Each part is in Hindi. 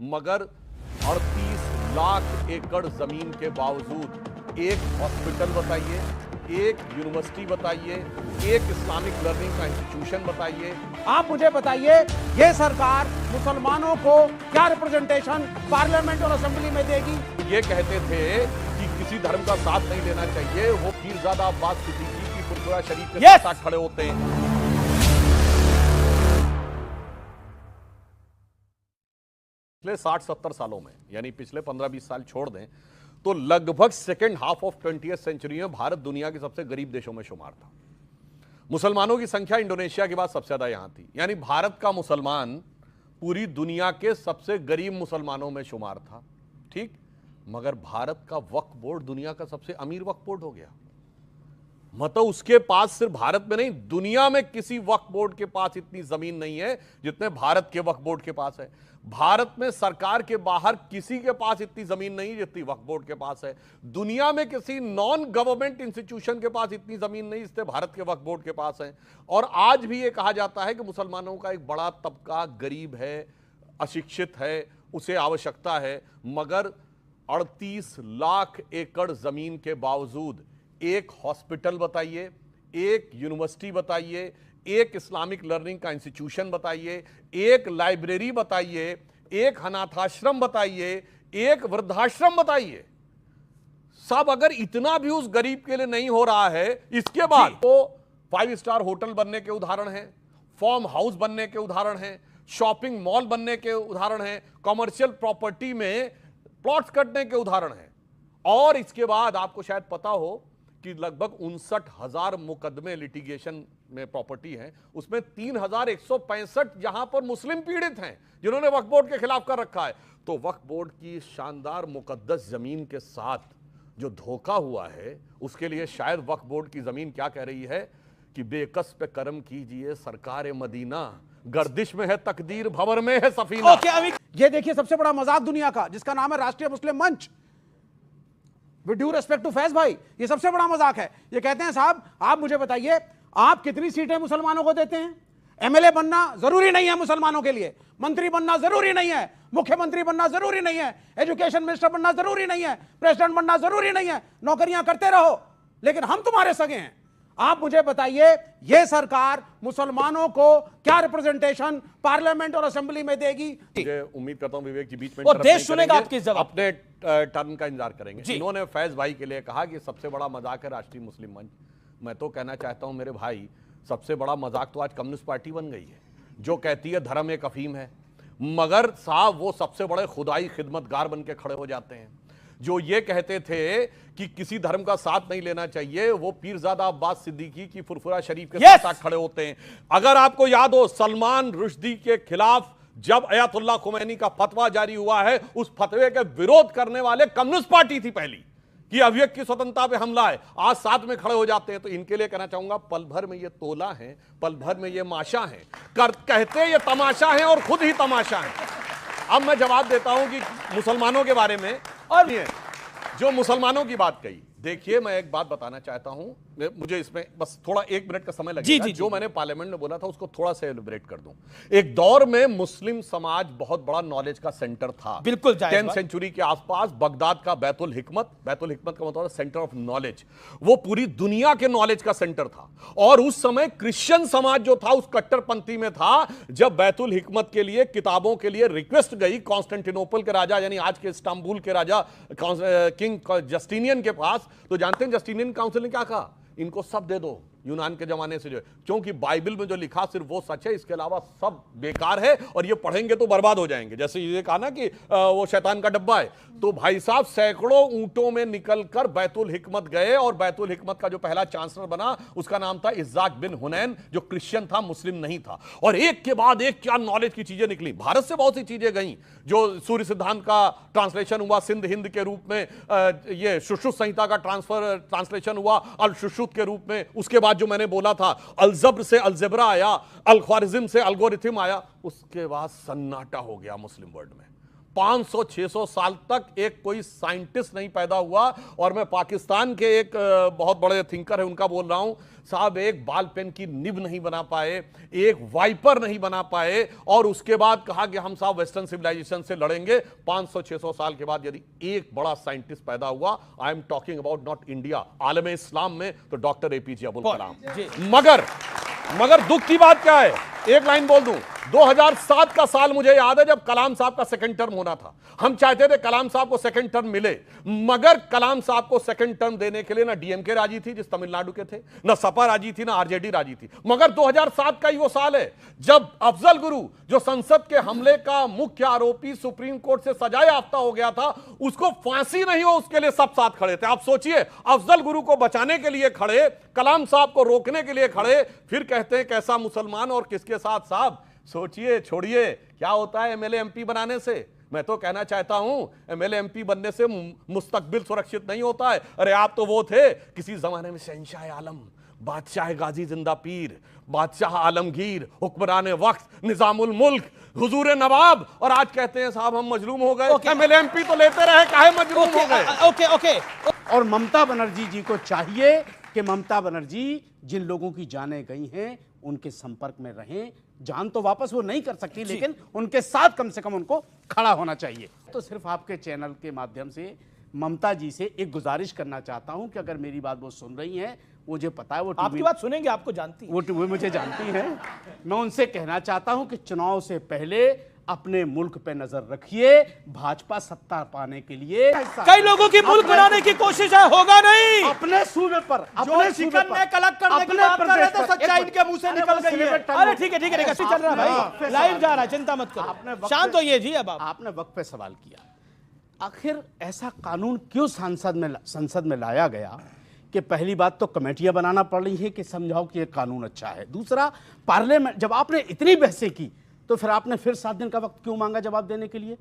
मगर 38 लाख एकड़ जमीन के बावजूद एक हॉस्पिटल बताइए, एक यूनिवर्सिटी बताइए, एक इस्लामिक लर्निंग का इंस्टीट्यूशन बताइए। आप मुझे बताइए, ये सरकार मुसलमानों को क्या रिप्रेजेंटेशन पार्लियामेंट और असेंबली में देगी? ये कहते थे कि किसी धर्म का साथ नहीं लेना चाहिए, वो पीरजादा अब्बास सिद्दीकी की फुरफुरा शरीफ के साथ खड़े होते हैं। पिछले 60-70 सालों में, यानी पिछले 15-20 साल छोड़ दें तो लगभग second half of 20th century में भारत दुनिया के सबसे गरीब देशों में शुमार था। मुसलमानों की संख्या इंडोनेशिया के बाद सबसे ज्यादा यहां थी, यानी भारत का मुसलमान पूरी दुनिया के सबसे गरीब मुसलमानों में शुमार था। ठीक, मगर भारत का वक्फ बोर्ड दुनिया का सबसे अमीर वक्फ बोर्ड हो गया। मतलब उसके पास सिर्फ भारत में नहीं, दुनिया में किसी वक्फ बोर्ड के पास इतनी जमीन नहीं है जितने भारत के वक्फ बोर्ड के पास है। भारत में सरकार के बाहर किसी के पास इतनी जमीन नहीं जितनी वक्फ बोर्ड के पास है। दुनिया में किसी नॉन गवर्नमेंट इंस्टीट्यूशन के पास इतनी जमीन नहीं जितने भारत के वक्फ बोर्ड के पास है। और आज भी ये कहा जाता है कि मुसलमानों का एक बड़ा तबका गरीब है, अशिक्षित है, उसे आवश्यकता है, मगर 38 लाख एकड़ जमीन के बावजूद एक हॉस्पिटल बताइए, एक यूनिवर्सिटी बताइए, एक इस्लामिक लर्निंग का इंस्टीट्यूशन बताइए, एक लाइब्रेरी बताइए, एक अनाथाश्रम बताइए, एक वृद्धाश्रम बताइए। सब अगर इतना भी उस गरीब के लिए नहीं हो रहा है, इसके बाद तो 5 स्टार होटल बनने के उदाहरण हैं, फार्म हाउस बनने के उदाहरण हैं, शॉपिंग मॉल बनने के उदाहरण हैं, कमर्शियल प्रॉपर्टी में प्लॉट्स कटने के उदाहरण हैं। और इसके बाद आपको शायद पता हो कि लगभग 59,000 मुकदमे लिटिगेशन में प्रॉपर्टी हैं, उसमें 3,165 यहां पर मुस्लिम पीड़ित हैं जिन्होंने वक्फ बोर्ड के खिलाफ कर रखा है। तो वक्फ बोर्ड की शानदार मुकद्दस जमीन के साथ जो धोखा हुआ है, उसके लिए शायद वक्फ बोर्ड की जमीन क्या कह रही है कि बेकस पे कर्म कीजिए सरकार मदीना, गर्दिश में है तकदीर, भंवर में है सफीना। ये देखिए सबसे बड़ा मजाक दुनिया का, जिसका नाम है Rashtriya Muslim Manch. With due respect to Faiz भाई, ये सबसे बड़ा मजाक है। ये कहते हैं साहब आप मुझे बताइए, आप कितनी सीटें मुसलमानों को देते हैं? एमएलए बनना जरूरी नहीं है मुसलमानों के लिए, मंत्री बनना जरूरी नहीं है, मुख्यमंत्री बनना जरूरी नहीं है, एजुकेशन मिनिस्टर बनना जरूरी नहीं है, प्रेसिडेंट बनना जरूरी नहीं है, नौकरियां करते रहो, लेकिन हम तुम्हारे सगे हैं। आप मुझे बताइए, ये सरकार मुसलमानों को क्या रिप्रेजेंटेशन पार्लियामेंट और असेंबली में देगी? मुझे उम्मीद करता हूं विवेक जी बीच में और देश सुनेगा आपकी जवाब, अपने टर्न का इंतजार करेंगे। इन्होंने फैज भाई के लिए कहा कि सबसे बड़ा मजाक है राष्ट्रीय मुस्लिम मंच। मैं तो कहना चाहता हूं मेरे भाई, सबसे बड़ा मजाक तो आज कम्युनिस्ट पार्टी बन गई है, जो कहती है धर्म एक अफीम है, मगर साहब वो सबसे बड़े खुदाई खिदमतगार बन के खड़े हो जाते हैं। जो ये कहते थे कि किसी धर्म का साथ नहीं लेना चाहिए, वो पीरजादा अब्बास सिद्दीकी की फुरफुरा शरीफ के साथ खड़े होते हैं। अगर आपको याद हो, सलमान रुश्दी के खिलाफ जब अयातुल्लाह खुमैनी का फतवा जारी हुआ है, उस फतवे के विरोध करने वाले कम्युनिस्ट पार्टी थी पहली, कि अभिव्यक्ति की स्वतंत्रता पे हमला है, आज साथ में खड़े हो जाते हैं। तो इनके लिए कहना चाहूंगा, पल भर में ये तोला है, पल भर में ये माशा है, कहते ये तमाशा है और खुद ही तमाशा है। अब मैं जवाब देता हूं कि मुसलमानों के बारे में, और ये जो मुसलमानों की बात कही, देखिए मैं एक बात बताना चाहता हूं, मुझे इसमें बस थोड़ा 1 मिनट का समय लगेगा। जो मैंने पार्लियामेंट में बोला था उसको थोड़ा सा एलिब्रेट कर दूं। एक दौर में मुस्लिम समाज बहुत बड़ा नॉलेज का सेंटर था, बिल्कुल 10th सेंचुरी के आसपास बगदाद का बैतुल हिकमत का मतलब सेंटर ऑफ नॉलेज, वो पूरी दुनिया के नॉलेज का सेंटर था। और उस समय क्रिश्चियन समाज जो था उस कट्टरपंथी में था। जब बैतुल हिकमत के लिए किताबों के लिए रिक्वेस्ट गई कॉन्स्टेंटिनोपल के राजा, यानी आज के इस्तांबुल के राजा किंग जस्टिनियन के पास, तो जानते हैं जस्टिनियन काउंसिल ने क्या कहा? इनको सब दे दो, यूनान के जमाने से जो है, क्योंकि बाइबल में जो लिखा सिर्फ वो सच है, इसके अलावा सब बेकार है और ये पढ़ेंगे तो बर्बाद हो जाएंगे। जैसे ये कहा ना कि वो शैतान का डब्बा है, तो भाई साहब सैकड़ों ऊंटों में निकलकर बैतुल हिकमत गए, और बैतुल हिकमत का जो पहला चांसलर बना उसका नाम था इस्साक बिन हुनैन, जो क्रिश्चियन था, मुस्लिम नहीं था। और एक के बाद एक क्या नॉलेज की चीजें निकली। भारत से बहुत सी चीजें गई, जो सूर्य सिद्धांत का ट्रांसलेशन हुआ सिंध हिंद के रूप में, ये सुश्रुत संहिता का ट्रांसलेशन हुआ अल सुश्रुत के रूप में। उसके बाद जो मैंने बोला था, अलजब्र से अलजेब्रा आया, अल ख्वारिज्म से अल्गोरिथम आया। उसके बाद सन्नाटा हो गया मुस्लिम वर्ल्ड में। 500-600 साल तक एक कोई साइंटिस्ट नहीं पैदा हुआ। और मैं पाकिस्तान के एक बहुत बड़े थिंकर है उनका बोल रहा हूं, साहब एक बाल पेन की निब नहीं बना पाए, एक वाइपर नहीं बना पाए, और उसके बाद कहा कि हम साहब वेस्टर्न सिविलाइजेशन से लड़ेंगे। 500-600 साल के बाद यदि एक बड़ा साइंटिस्ट पैदा हुआ, I am talking about not India, आलम इस्लाम में, तो डॉक्टर एपीजे अब्दुल कलाम। मगर दुख की बात क्या है, एक लाइन बोल दूं, 2007 का साल मुझे याद है जब कलाम साहब का सेकंड टर्म होना था। हम चाहते थे कलाम साहब को सेकंड टर्म मिले, मगर कलाम साहब को सेकंड टर्म देने के लिए ना डीएमके राजी थी जिस तमिलनाडु के थे, ना सपा राजी थी, ना आरजेडी राजी थी। मगर 2007 का ही वो साल है जब अफजल गुरु, जो संसद के हमले का मुख्य आरोपी सुप्रीम कोर्ट से सजा याफ्ता हो गया था, उसको फांसी नहीं हो उसके लिए सब साथ खड़े थे। आप सोचिए, अफजल गुरु को बचाने के लिए खड़े, कलाम साहब को रोकने के लिए खड़े, फिर कहते हैं कैसा मुसलमान और किसके साथ। साहब सोचिए, छोड़िए क्या होता है एमएलए एमपी बनाने से। मैं तो कहना चाहता हूं एमएलए एमपी बनने से मुस्तकबिल सुरक्षित नहीं होता है। अरे आप तो वो थे किसी जमाने में शहंशाह आलम, बादशाह गाजी जिंदा पीर, बादशाह आलमगीर, हुक्मरान वक्त, निजामुल मुल्क, हुजूर नवाब, और आज कहते हैं साहब हम मजलूम हो गए। एमएलए एमपी तो लेते रहे, काहे मजलूम हो गए। ओके। और ममता बनर्जी जी को चाहिए कि ममता बनर्जी जिन लोगों की जानें गई हैं उनके संपर्क में रहें। जान तो वापस वो नहीं कर सकती, लेकिन उनके साथ कम से कम उनको खड़ा होना चाहिए। तो सिर्फ आपके चैनल के माध्यम से ममता जी से एक गुजारिश करना चाहता हूं कि अगर मेरी बात वो सुन रही हैं, मुझे पता है वो आपकी बात सुनेंगे, आपको जानती वो मुझे जानती हैं, मैं उनसे कहना चाहता हूं कि चुनाव से पहले अपने मुल्क पे नजर रखिए। भाजपा सत्ता पाने के लिए कई लोगों की मुल्क बनाने की कोशिश है, होगा नहीं। अपने सूबे पर, अपने चिकन में कलक करने की बात कर रहे थे, सच्चाई इनके मुंह से निकल गई है। अरे ठीक है, कैसे चल रहा है भाई, लाइव जा रहा है, चिंता मत करो, शांत होइए जी। अब आपने वक्त पे सवाल किया, आखिर ऐसा कानून क्यों संसद में लाया गया कि पहली बात तो कमेटियां बनाना पड़ रही है कि समझाओ कि ये कानून अच्छा है। दूसरा, पार्लियामेंट जब आपने इतनी बहसें की तो फिर आपने फिर 7 दिन का वक्त क्यों मांगा जवाब देने के लिए।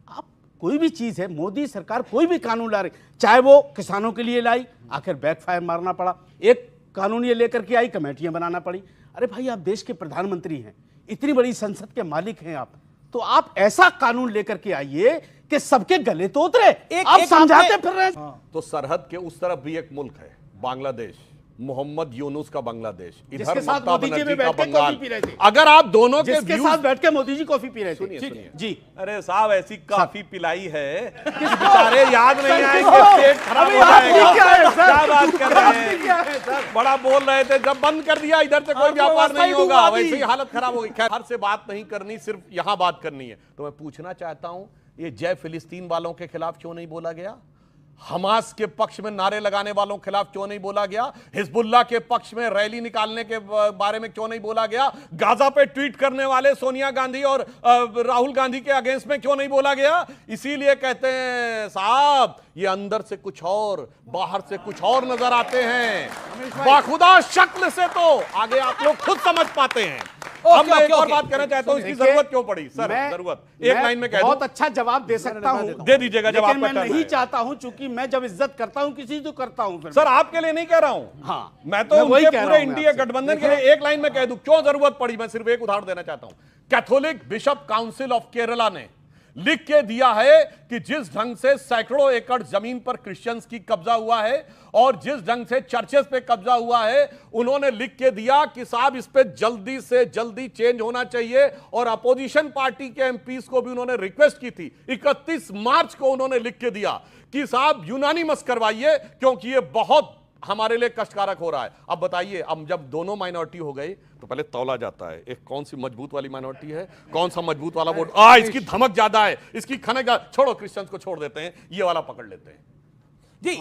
आप कोई भी चीज है, मोदी सरकार कोई भी कानून ला रही, चाहे वो किसानों के लिए लाई, आखिर बैकफायर मारना पड़ा। एक कानून ये लेकर के आई, कमेटियां बनाना पड़ी। अरे भाई आप देश के प्रधानमंत्री हैं, इतनी बड़ी संसद के मालिक हैं आप, तो आप ऐसा कानून लेकर के आइए कि सबके गले तो उतरे। आप समझाते फिर रहे। तो सरहद के उस तरफ भी एक मुल्क है, बांग्लादेश, मोहम्मद यूनुस का बांग्लादेश, इधर ममता बनर्जी का बंगाल। अगर आप दोनों के साथ बैठ के मोदी जी कॉफी पी रहे थे। सुनिए जी, अरे साहब ऐसी कॉफी पिलाई है बेचारे याद नहीं आएंगे, पेट खराब हो जाएगा। क्या बात कर रहे हैं, बड़ा बोल रहे थे, जब बंद कर दिया इधर से कोई व्यापार नहीं होगा, वैसे ही हालत खराब होगी। खैर, हर से बात नहीं करनी, सिर्फ यहां बात करनी है। तो मैं पूछना चाहता हूं, ये जय फिलिस्तीन वालों के खिलाफ क्यों नहीं बोला गया? हमास के पक्ष में नारे लगाने वालों के खिलाफ क्यों नहीं बोला गया? हिजबुल्लाह के पक्ष में रैली निकालने के बारे में क्यों नहीं बोला गया? गाजा पे ट्वीट करने वाले सोनिया गांधी और राहुल गांधी के अगेंस्ट में क्यों नहीं बोला गया? इसीलिए कहते हैं साहब, ये अंदर से कुछ और, बाहर से कुछ और नजर आते हैं। बाखुदा शक्ल से तो आगे आप लोग खुद समझ पाते हैं। अब मैं एक और बात कहना चाहता हूं, इसकी जरूरत क्यों पड़ी? सर जरूरत एक लाइन में कह दूं, बहुत अच्छा जवाब दे सकता हूं, दे दीजिएगा जवाब। मैं नहीं चाहता हूं, चूंकि मैं जब इज्जत करता हूं किसी तो करता हूं। फिर सर आपके लिए नहीं कह रहा हूं, हाँ, मैं तो उनके पूरे इंडिया गठबंधन के लिए एक लाइन में कह दूं क्यों जरूरत पड़ी। मैं सिर्फ एक उदाहरण देना चाहता हूं। Catholic bishop council of Kerala ने लिख के दिया है कि जिस ढंग से सैकड़ों एकड़ जमीन पर क्रिश्चियंस की कब्जा हुआ है और जिस ढंग से चर्चेस पे कब्जा हुआ है, उन्होंने लिख के दिया कि साहब इस पे जल्दी से जल्दी चेंज होना चाहिए। और अपोजिशन पार्टी के एमपीज को भी उन्होंने रिक्वेस्ट की थी, 31 मार्च को उन्होंने लिख के दिया कि साहब यूनानिमस करवाइए, क्योंकि ये बहुत हमारे लिए कष्टकारक हो रहा है। अब बताइए, अब जब दोनों माइनॉरिटी हो गई तो पहले तौला जाता है, एक कौन सी मजबूत वाली माइनॉरिटी है, कौन सा मजबूत वाला वोट, इसकी धमक ज्यादा है, इसकी खनक, छोड़ो क्रिश्चियंस को छोड़ देते हैं, ये वाला पकड़ लेते हैं जी।